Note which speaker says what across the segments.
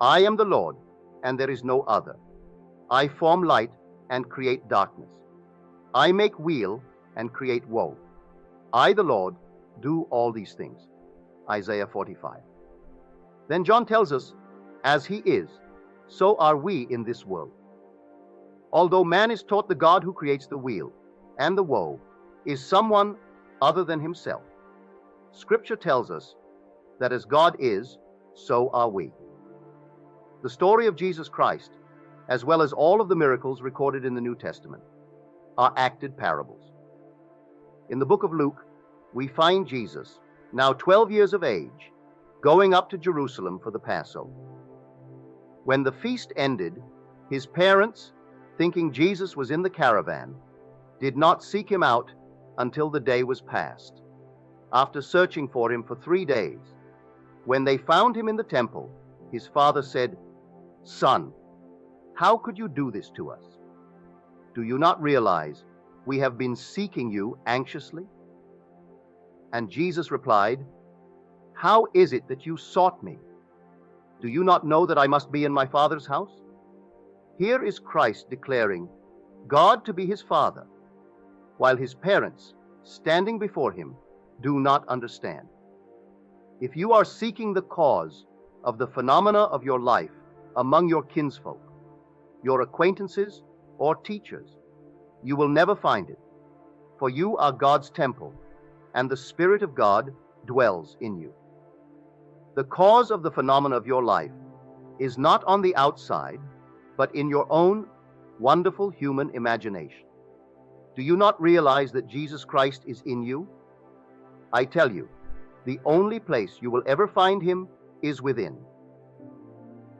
Speaker 1: I am the Lord, and there is no other. I form light and create darkness. I make weal and create woe. I, the Lord, do all these things. Isaiah 45. Then John tells us, as he is, so are we in this world. Although man is taught the God who creates the weal and the woe is someone other than himself, Scripture tells us that as God is, so are we. The story of Jesus Christ, as well as all of the miracles recorded in the New Testament, are acted parables. In the book of Luke, we find Jesus, now 12 years of age, going up to Jerusalem for the Passover. When the feast ended, his parents, thinking Jesus was in the caravan, did not seek him out until the day was past. After searching for him for 3 days, when they found him in the temple, his father said, "Son, how could you do this to us? Do you not realize we have been seeking you anxiously?" And Jesus replied, "How is it that you sought me? Do you not know that I must be in my Father's house?" Here is Christ declaring God to be his Father, while his parents, standing before him, do not understand. If you are seeking the cause of the phenomena of your life among your kinsfolk, your acquaintances, or teachers, you will never find it, for you are God's temple, and the Spirit of God dwells in you. The cause of the phenomena of your life is not on the outside, but in your own wonderful human imagination. Do you not realize that Jesus Christ is in you? I tell you, the only place you will ever find him is within.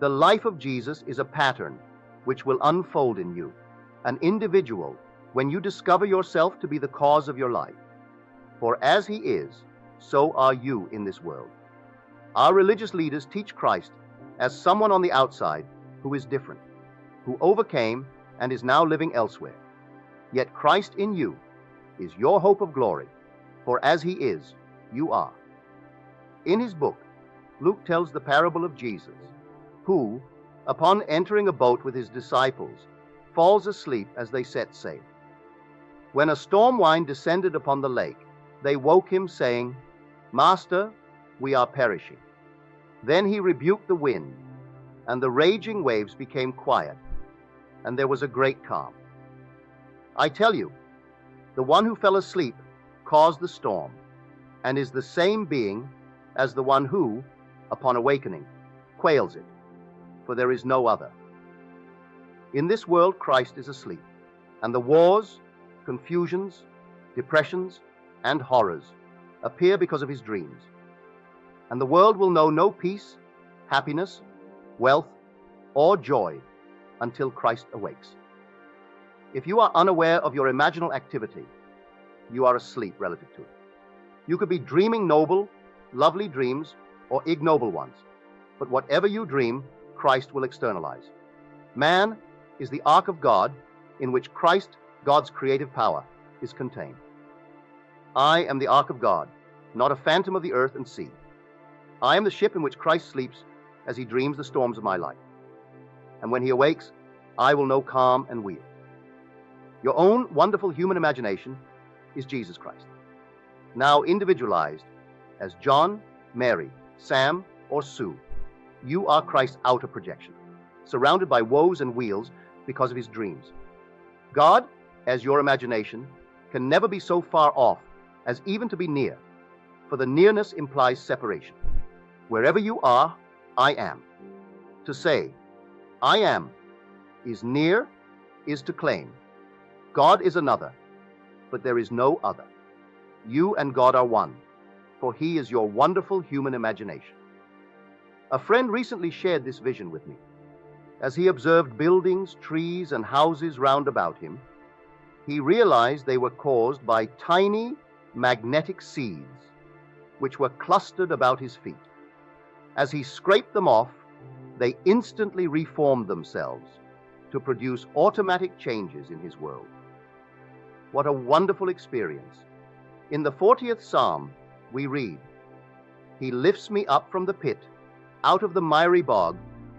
Speaker 1: The life of Jesus is a pattern which will unfold in you, an individual, when you discover yourself to be the cause of your life. For as he is, so are you in this world. Our religious leaders teach Christ as someone on the outside who is different, who overcame and is now living elsewhere. Yet Christ in you is your hope of glory, for as he is, you are. In his book, Luke tells the parable of Jesus, who, upon entering a boat with his disciples, falls asleep as they set sail. When a storm wind descended upon the lake, they woke him, saying, "Master, we are perishing." Then he rebuked the wind, and the raging waves became quiet, and there was a great calm. I tell you, the one who fell asleep caused the storm, and is the same being as the one who, upon awakening, quails it, for there is no other. In this world Christ is asleep, and the wars, confusions, depressions, and horrors appear because of his dreams. And the world will know no peace, happiness, wealth, or joy until Christ awakes. If you are unaware of your imaginal activity, you are asleep relative to it. You could be dreaming noble, lovely dreams, or ignoble ones, but whatever you dream, Christ will externalize. Man is the ark of God in which Christ, God's creative power, is contained. I am the ark of God, not a phantom of the earth and sea. I am the ship in which Christ sleeps as he dreams the storms of my life. And when he awakes, I will know calm and weal. Your own wonderful human imagination is Jesus Christ, now individualized as John, Mary, Sam, or Sue. You are Christ's outer projection, surrounded by woes and weals because of his dreams. God, as your imagination, can never be so far off as even to be near, for the nearness implies separation. Wherever you are, I am. To say, I am, is near, is to claim. God is another, but there is no other. You and God are one, for he is your wonderful human imagination. A friend recently shared this vision with me. As he observed buildings, trees, and houses round about him, he realized they were caused by tiny magnetic seeds, which were clustered about his feet. As he scraped them off, they instantly reformed themselves to produce automatic changes in his world. What a wonderful experience. In the 40th Psalm, we read, "He lifts me up from the pit, out of the miry bog,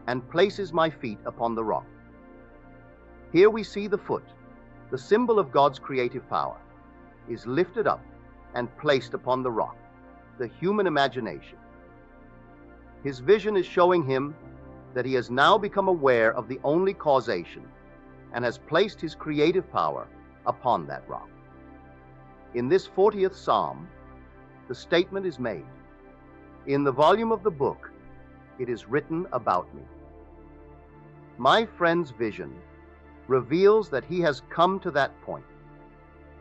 Speaker 1: and places my feet upon the rock. Here we see the foot, the symbol of God's creative power, is lifted up and placed upon the rock, the human imagination. His vision is showing him that he has now become aware of the only causation and has placed his creative power upon that rock. In this 40th Psalm, the statement is made, "In the volume of the book, it is written about me." My friend's vision reveals that he has come to that point,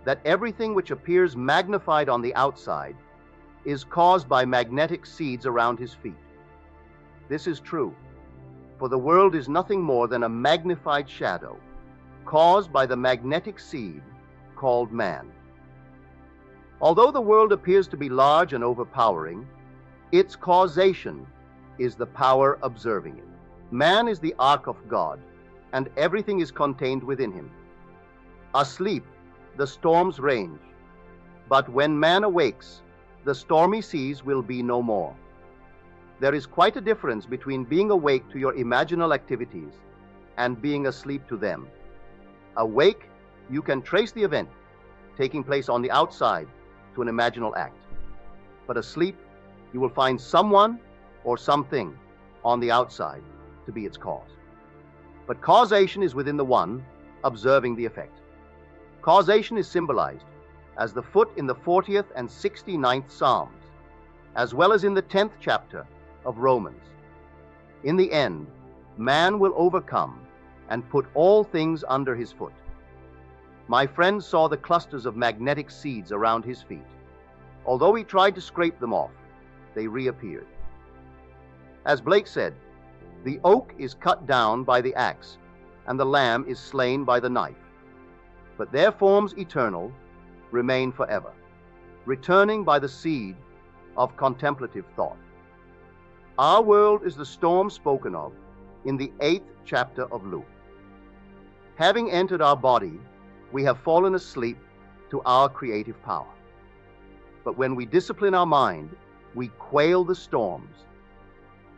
Speaker 1: that everything which appears magnified on the outside is caused by magnetic seeds around his feet. This is true, for the world is nothing more than a magnified shadow caused by the magnetic seed called man. Although the world appears to be large and overpowering, its causation is the power observing it. Man is the ark of God, and everything is contained within him. Asleep, the storms range, but when man awakes, the stormy seas will be no more. There is quite a difference between being awake to your imaginal activities and being asleep to them. Awake, you can trace the event taking place on the outside to an imaginal act. But asleep, you will find someone or something on the outside to be its cause. But causation is within the one observing the effect. Causation is symbolized as the foot in the 40th and 69th Psalms, as well as in the 10th chapter of Romans. In the end, man will overcome and put all things under his foot. My friend saw the clusters of magnetic seeds around his feet. Although he tried to scrape them off, they reappeared. As Blake said, the oak is cut down by the axe, and the lamb is slain by the knife. But their forms eternal remain forever, returning by the seed of contemplative thought. Our world is the storm spoken of in the 8th chapter of Luke. Having entered our body, we have fallen asleep to our creative power. But when we discipline our mind, we quail the storms.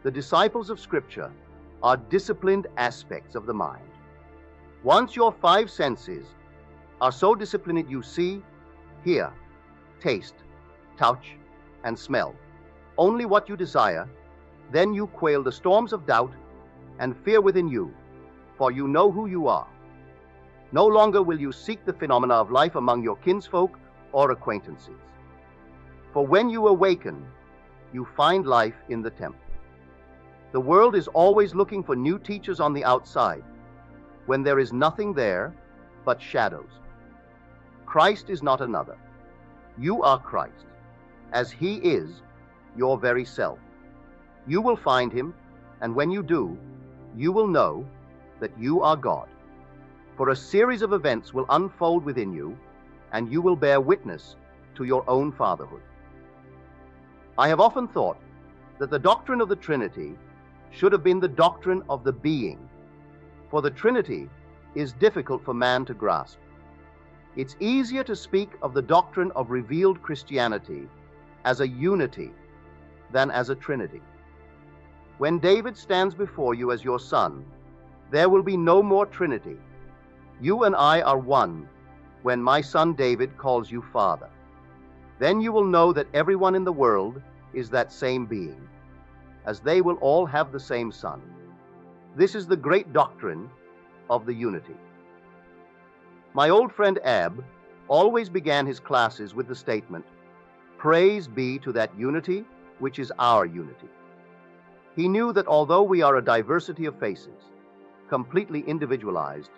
Speaker 1: The disciples of Scripture are disciplined aspects of the mind. Once your 5 senses are so disciplined you see, hear, taste, touch, and smell only what you desire, then you quail the storms of doubt and fear within you, for you know who you are. No longer will you seek the phenomena of life among your kinsfolk or acquaintances. For when you awaken, you find life in the temple. The world is always looking for new teachers on the outside, when there is nothing there but shadows. Christ is not another. You are Christ, as he is your very self. You will find him, and when you do, you will know that you are God. For a series of events will unfold within you, and you will bear witness to your own fatherhood. I have often thought that the doctrine of the Trinity should have been the doctrine of the being, for the Trinity is difficult for man to grasp. It's easier to speak of the doctrine of revealed Christianity as a unity than as a Trinity. When David stands before you as your son, there will be no more Trinity. You and I are one when my son David calls you Father. Then you will know that everyone in the world is that same being, as they will all have the same Son. This is the great doctrine of the unity. My old friend Ab always began his classes with the statement, "Praise be to that unity which is our unity." He knew that although we are a diversity of faces, completely individualized,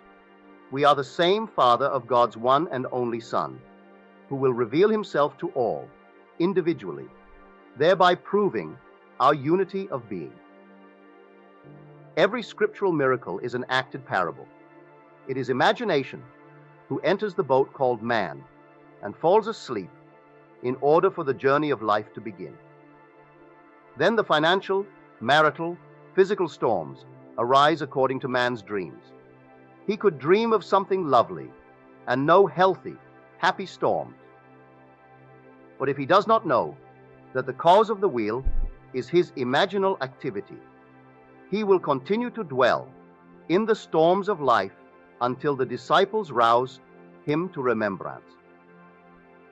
Speaker 1: we are the same Father of God's one and only Son, who will reveal himself to all, individually, thereby proving our unity of being. Every scriptural miracle is an acted parable. It is imagination who enters the boat called man and falls asleep in order for the journey of life to begin. Then the financial, marital, physical storms arise according to man's dreams. He could dream of something lovely and know healthy, happy storms. But if he does not know that the cause of the wheel is his imaginal activity, He will continue to dwell in the storms of life until the disciples rouse him to remembrance.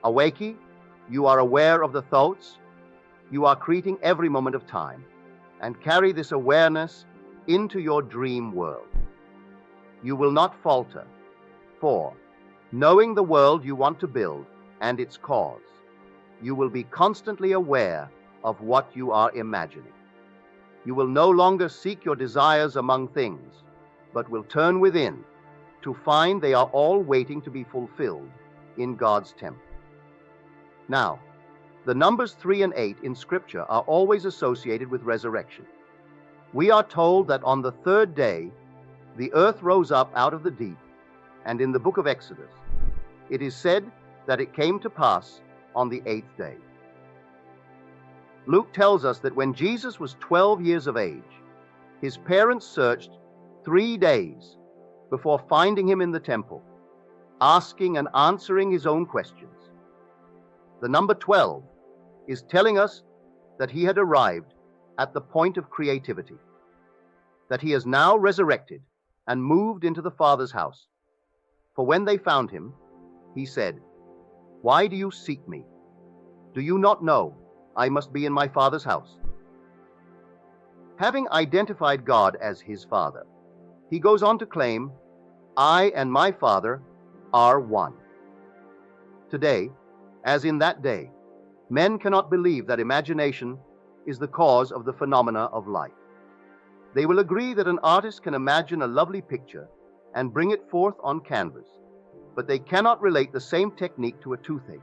Speaker 1: Awake, you are aware of the thoughts. You are creating every moment of time, and carry this awareness into your dream world. You will not falter, for, knowing the world you want to build and its cause, you will be constantly aware of what you are imagining. You will no longer seek your desires among things, but will turn within to find they are all waiting to be fulfilled in God's temple. Now, the numbers 3 and 8 in Scripture are always associated with resurrection. We are told that on the third day, the earth rose up out of the deep, and in the book of Exodus, it is said that it came to pass on the 8th day. Luke tells us that when Jesus was 12 years of age, his parents searched 3 days before finding him in the temple, asking and answering his own questions. The number 12 is telling us that he had arrived at the point of creativity, that he has now resurrected and moved into the Father's house. For when they found him, he said, "Why do you seek me? Do you not know I must be in my Father's house?" Having identified God as his Father, he goes on to claim, "I and my Father are one." Today, as in that day, men cannot believe that imagination is the cause of the phenomena of life. They will agree that an artist can imagine a lovely picture and bring it forth on canvas, but they cannot relate the same technique to a toothache.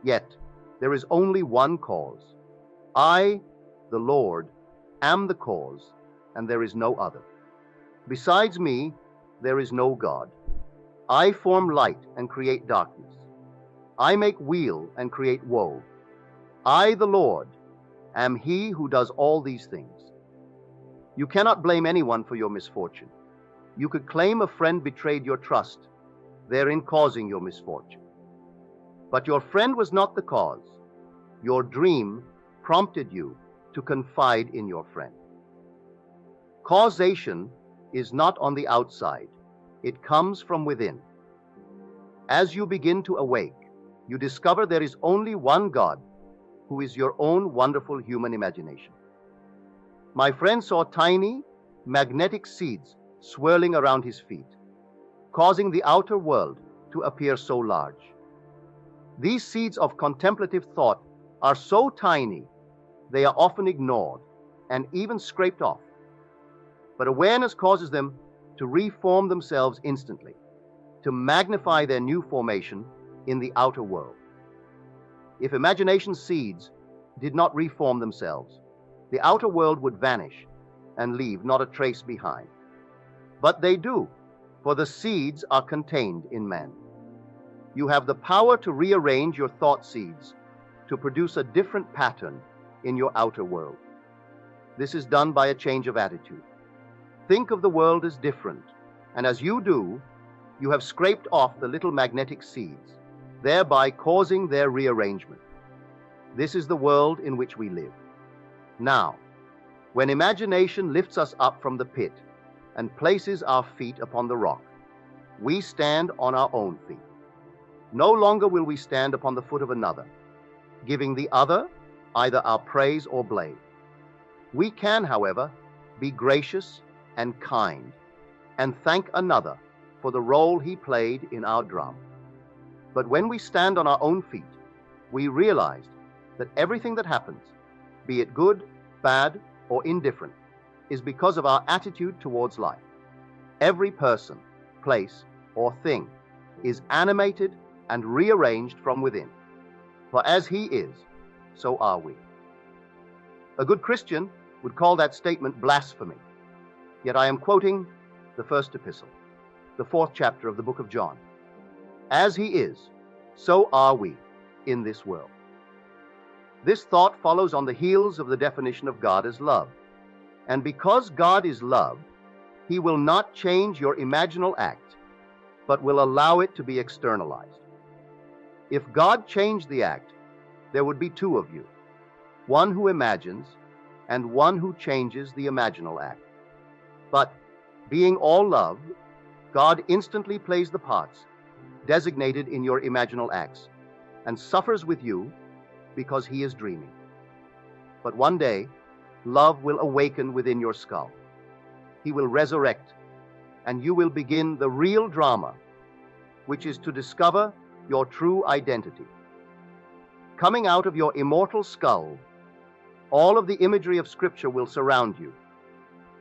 Speaker 1: Yet, there is only one cause. I, the Lord, am the cause, and there is no other. Besides me, there is no God. I form light and create darkness. I make weal and create woe. I, the Lord, am he who does all these things. You cannot blame anyone for your misfortune. You could claim a friend betrayed your trust, therein causing your misfortune. But your friend was not the cause. Your dream prompted you to confide in your friend. Causation is not on the outside. It comes from within. As you begin to awake, you discover there is only one God, who is your own wonderful human imagination. My friend saw tiny, magnetic seeds swirling around his feet, causing the outer world to appear so large. These seeds of contemplative thought are so tiny, they are often ignored and even scraped off. But awareness causes them to reform themselves instantly, to magnify their new formation in the outer world. If imagination seeds did not reform themselves, the outer world would vanish and leave not a trace behind. But they do, for the seeds are contained in man. You have the power to rearrange your thought seeds to produce a different pattern in your outer world. This is done by a change of attitude. Think of the world as different, and as you do, you have scraped off the little magnetic seeds, thereby causing their rearrangement. This is the world in which we live. Now, when imagination lifts us up from the pit and places our feet upon the rock, we stand on our own feet. No longer will we stand upon the foot of another, giving the other either our praise or blame. We can, however, be gracious and kind and thank another for the role he played in our drama. But when we stand on our own feet, we realize that everything that happens, be it good, bad, or indifferent, is because of our attitude towards life. Every person, place, or thing is animated and rearranged from within. For as he is, so are we. A good Christian would call that statement blasphemy. Yet I am quoting the first epistle, the 4th chapter of the book of John. As he is, so are we in this world. This thought follows on the heels of the definition of God as love. And because God is love, he will not change your imaginal act, but will allow it to be externalized. If God changed the act, there would be 2 of you, one who imagines and one who changes the imaginal act. But, being all love, God instantly plays the parts designated in your imaginal acts and suffers with you because he is dreaming. But one day, love will awaken within your skull. He will resurrect, and you will begin the real drama, which is to discover your true identity. Coming out of your immortal skull, all of the imagery of Scripture will surround you.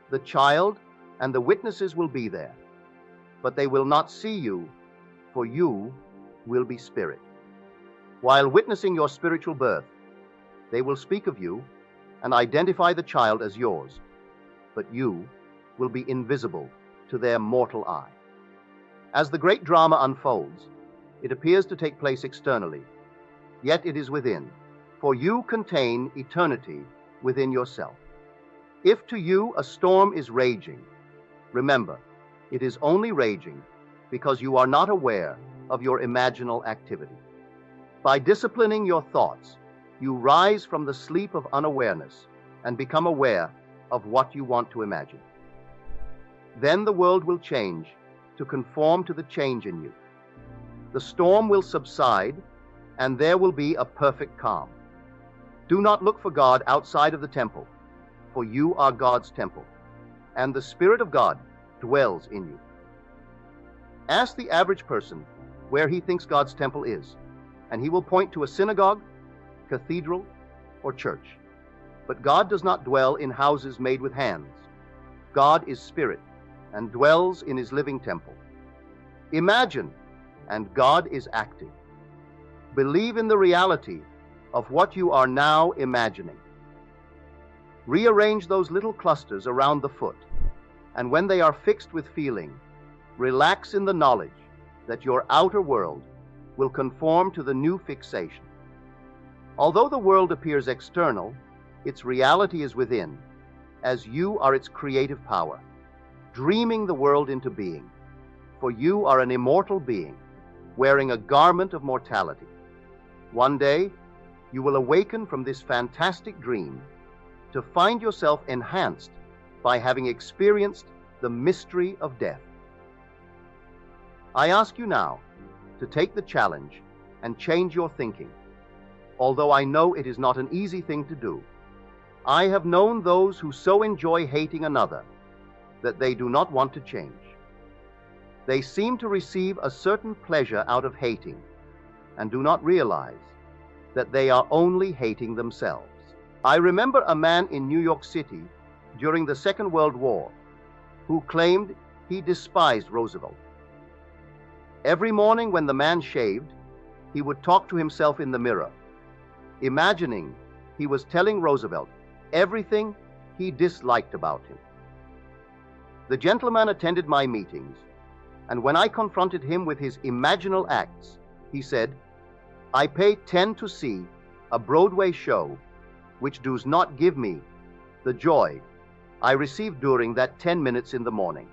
Speaker 1: The child and the witnesses will be there, but they will not see you, for you will be spirit. While witnessing your spiritual birth, they will speak of you and identify the child as yours, but you will be invisible to their mortal eye. As the great drama unfolds, it appears to take place externally, yet it is within, for you contain eternity within yourself. If to you a storm is raging, remember, it is only raging because you are not aware of your imaginal activity. By disciplining your thoughts, you rise from the sleep of unawareness and become aware of what you want to imagine. Then the world will change to conform to the change in you. The storm will subside, and there will be a perfect calm. Do not look for God outside of the temple, for you are God's temple, and the Spirit of God dwells in you. Ask the average person where he thinks God's temple is, and he will point to a synagogue, cathedral, or church. But God does not dwell in houses made with hands. God is spirit and dwells in his living temple. Imagine, and God is active. Believe in the reality of what you are now imagining. Rearrange those little clusters around the foot, and when they are fixed with feeling, relax in the knowledge that your outer world will conform to the new fixation. Although the world appears external, its reality is within, as you are its creative power, dreaming the world into being. For you are an immortal being, wearing a garment of mortality. One day, you will awaken from this fantastic dream to find yourself enhanced by having experienced the mystery of death. I ask you now to take the challenge and change your thinking. Although I know it is not an easy thing to do, I have known those who so enjoy hating another that they do not want to change. They seem to receive a certain pleasure out of hating and do not realize that they are only hating themselves. I remember a man in New York City during the Second World War who claimed he despised Roosevelt. Every morning when the man shaved, he would talk to himself in the mirror, imagining he was telling Roosevelt everything he disliked about him. The gentleman attended my meetings, and when I confronted him with his imaginal acts, he said, "I pay 10 to see a Broadway show which does not give me the joy I received during that 10 minutes in the morning."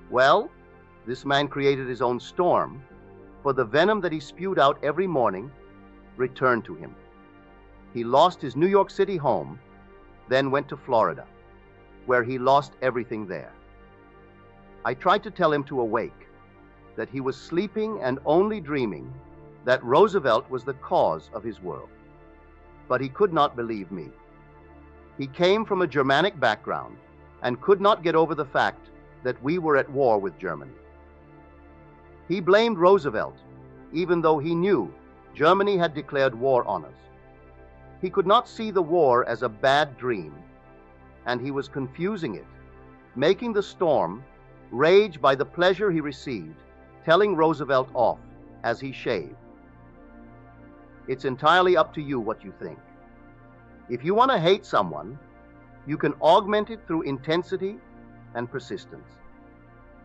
Speaker 1: Well, this man created his own storm, for the venom that he spewed out every morning returned to him. He lost his New York City home, then went to Florida, where he lost everything there. I tried to tell him to awake, that he was sleeping and only dreaming that Roosevelt was the cause of his world. But he could not believe me. He came from a Germanic background and could not get over the fact that we were at war with Germany. He blamed Roosevelt, even though he knew Germany had declared war on us. He could not see the war as a bad dream, and he was confusing it, making the storm rage by the pleasure he received, telling Roosevelt off as he shaved. It's entirely up to you what you think. If you want to hate someone, you can augment it through intensity and persistence.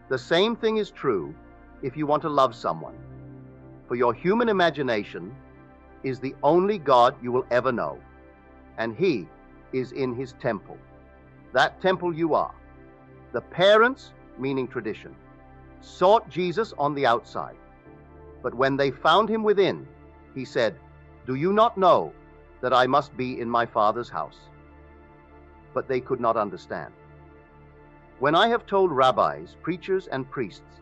Speaker 1: The same thing is true if you want to love someone, for your human imagination is the only God you will ever know, and he is in his temple. That temple you are. The parents, meaning tradition, sought Jesus on the outside, but when they found him within, he said, "Do you not know that I must be in my Father's house?" But they could not understand. When I have told rabbis, preachers, and priests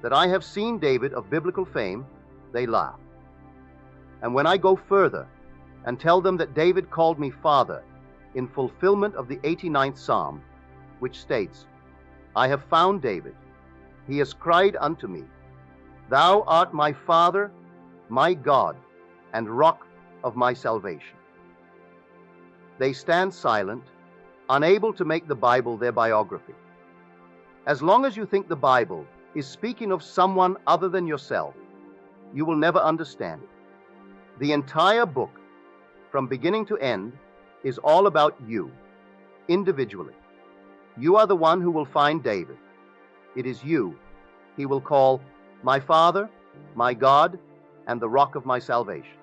Speaker 1: that I have seen David of biblical fame, they laugh. And when I go further and tell them that David called me Father in fulfillment of the 89th Psalm, which states, I have found David. He has cried unto me, Thou art my Father, my God, and rock of my salvation. They stand silent, unable to make the Bible their biography. As long as you think the Bible is speaking of someone other than yourself, you will never understand it. The entire book, from beginning to end, is all about you, individually. You are the one who will find David. It is you he will call my Father, my God, and the rock of my salvation.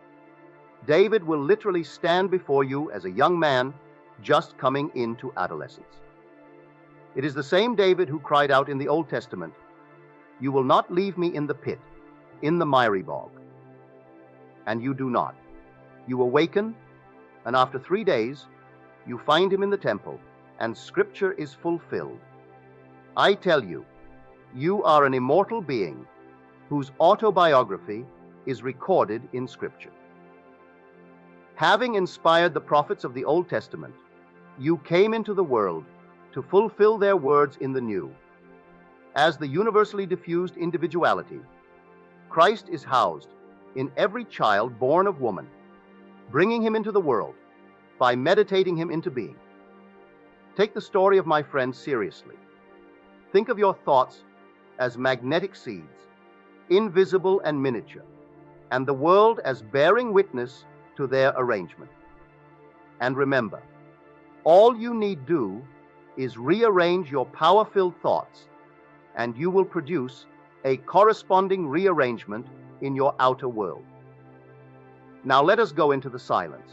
Speaker 1: David will literally stand before you as a young man just coming into adolescence. It is the same David who cried out in the Old Testament, You will not leave me in the pit, in the miry bog. And you do not. You awaken, and after 3 days, you find him in the temple, and Scripture is fulfilled. I tell you, you are an immortal being whose autobiography is recorded in Scripture. Having inspired the prophets of the Old Testament, you came into the world to fulfill their words in the New. As the universally diffused individuality, Christ is housed in every child born of woman, bringing him into the world by meditating him into being. Take the story of my friend seriously. Think of your thoughts as magnetic seeds, invisible and miniature, and the world as bearing witness to their arrangement. And remember, all you need do is rearrange your power-filled thoughts, and you will produce a corresponding rearrangement in your outer world. Now let us go into the silence.